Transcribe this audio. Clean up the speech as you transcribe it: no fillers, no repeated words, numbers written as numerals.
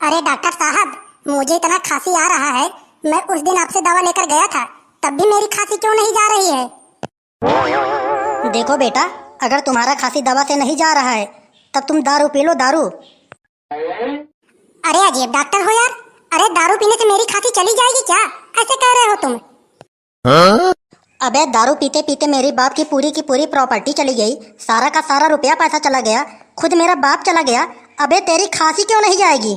अरे डॉक्टर साहब, मुझे इतना खांसी आ रहा है। मैं उस दिन आपसे दवा लेकर गया था, तब भी मेरी खांसी क्यों नहीं जा रही है? देखो बेटा, अगर तुम्हारा खांसी दवा से नहीं जा रहा है तब तुम दारू पी लो, दारू। अरे अजीब डॉक्टर हो यार। अरे दारू पीने से मेरी खांसी चली जाएगी क्या? ऐसे कह रहे हो तुम? अबे दारू पीते पीते मेरी बाप की पूरी प्रॉपर्टी चली गई, सारा का सारा रुपया पैसा चला गया, खुद मेरा बाप चला गया। अबे तेरी खांसी क्यों नहीं जाएगी?